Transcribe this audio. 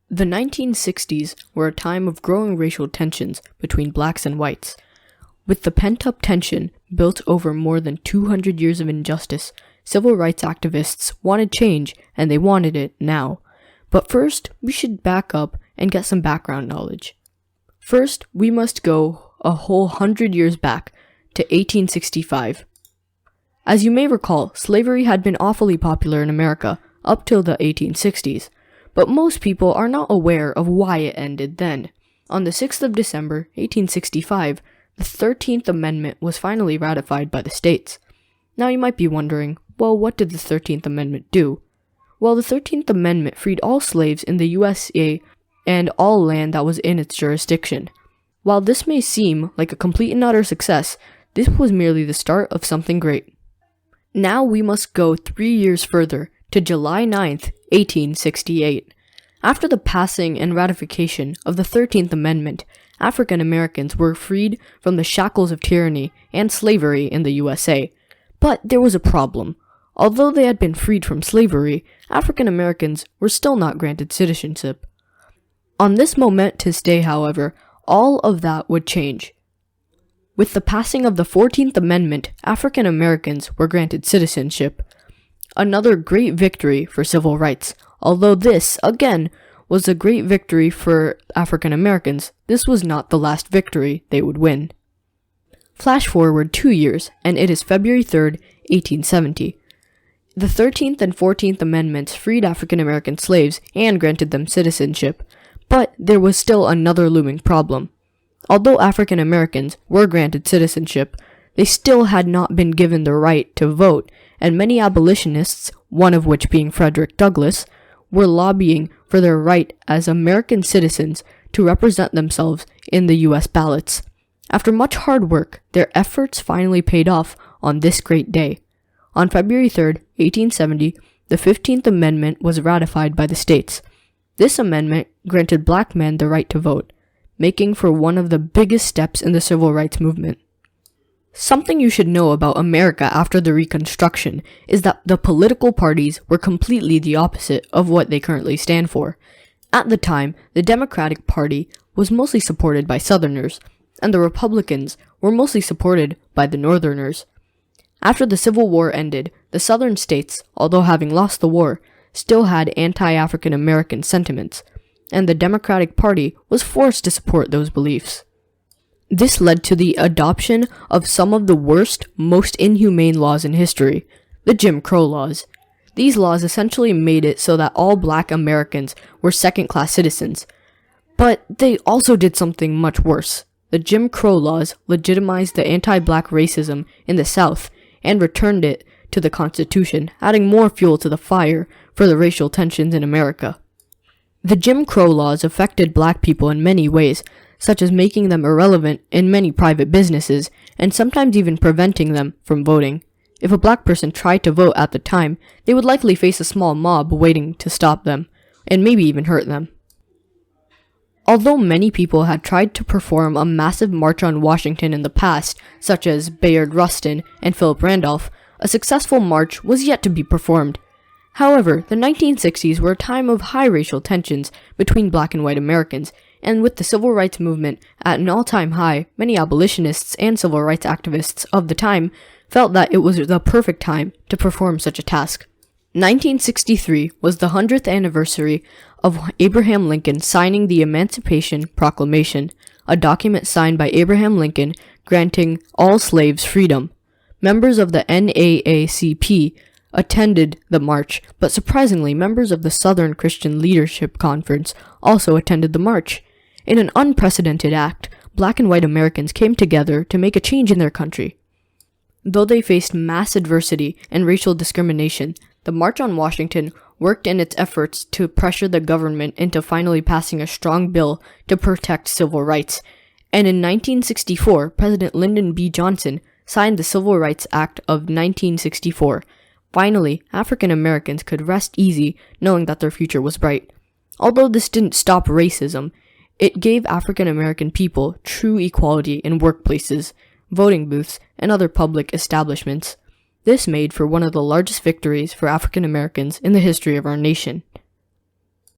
The 1960s were a time of growing racial tensions between blacks and whites. With the pent-up tension built over more than 200 years of injustice, civil rights activists wanted change, and they wanted it now. But first, we should back up and get some background knowledge. First, we must go a whole 100 years back to 1865. As you may recall, slavery had been awfully popular in America up till the 1860s, but most people are not aware of why it ended then. On the 6th of December, 1865, the 13th Amendment was finally ratified by the states. Now you might be wondering, well, what did the 13th Amendment do? Well, the 13th Amendment freed all slaves in the USA and all land that was in its jurisdiction. While this may seem like a complete and utter success, this was merely the start of something great. Now we must go 3 years further, to July 9th, 1868. After the passing and ratification of the 13th Amendment, African Americans were freed from the shackles of tyranny and slavery in the USA. But there was a problem. Although they had been freed from slavery, African Americans were still not granted citizenship. On this momentous day, however, all of that would change. With the passing of the 14th Amendment, African Americans were granted citizenship. Another great victory for civil rights. Although this, again, was a great victory for African Americans, this was not the last victory they would win. Flash forward 2 years, and it is February 3rd, 1870. The 13th and 14th Amendments freed African American slaves and granted them citizenship, but there was still another looming problem. Although African Americans were granted citizenship, they still had not been given the right to vote, and many abolitionists, one of which being Frederick Douglass, were lobbying for their right as American citizens to represent themselves in the U.S. ballots. After much hard work, their efforts finally paid off on this great day. On February 3rd, 1870, the 15th Amendment was ratified by the states. This amendment granted black men the right to vote, making for one of the biggest steps in the civil rights movement. Something you should know about America after the Reconstruction is that the political parties were completely the opposite of what they currently stand for. At the time, the Democratic Party was mostly supported by Southerners, and the Republicans were mostly supported by the Northerners. After the Civil War ended, the Southern states, although having lost the war, still had anti-African American sentiments, and the Democratic Party was forced to support those beliefs. This led to the adoption of some of the worst, most inhumane laws in history, the Jim Crow laws. These laws essentially made it so that all black Americans were second-class citizens. But they also did something much worse. The Jim Crow laws legitimized the anti-black racism in the South and returned it to the Constitution, adding more fuel to the fire for the racial tensions in America. The Jim Crow laws affected black people in many ways, such as making them irrelevant in many private businesses, and sometimes even preventing them from voting. If a black person tried to vote at the time, they would likely face a small mob waiting to stop them, and maybe even hurt them. Although many people had tried to perform a massive march on Washington in the past, such as Bayard Rustin and Philip Randolph, a successful march was yet to be performed. However, the 1960s were a time of high racial tensions between black and white Americans, and with the civil rights movement at an all-time high, many abolitionists and civil rights activists of the time felt that it was the perfect time to perform such a task. 1963 was the 100th anniversary of Abraham Lincoln signing the Emancipation Proclamation, a document signed by Abraham Lincoln granting all slaves freedom. Members of the NAACP attended the march, but surprisingly, members of the Southern Christian Leadership Conference also attended the march. In an unprecedented act, black and white Americans came together to make a change in their country. Though they faced mass adversity and racial discrimination, the March on Washington worked in its efforts to pressure the government into finally passing a strong bill to protect civil rights. And in 1964, President Lyndon B. Johnson signed the Civil Rights Act of 1964. Finally, African Americans could rest easy knowing that their future was bright. Although this didn't stop racism, it gave African American people true equality in workplaces, voting booths, and other public establishments. This made for one of the largest victories for African Americans in the history of our nation.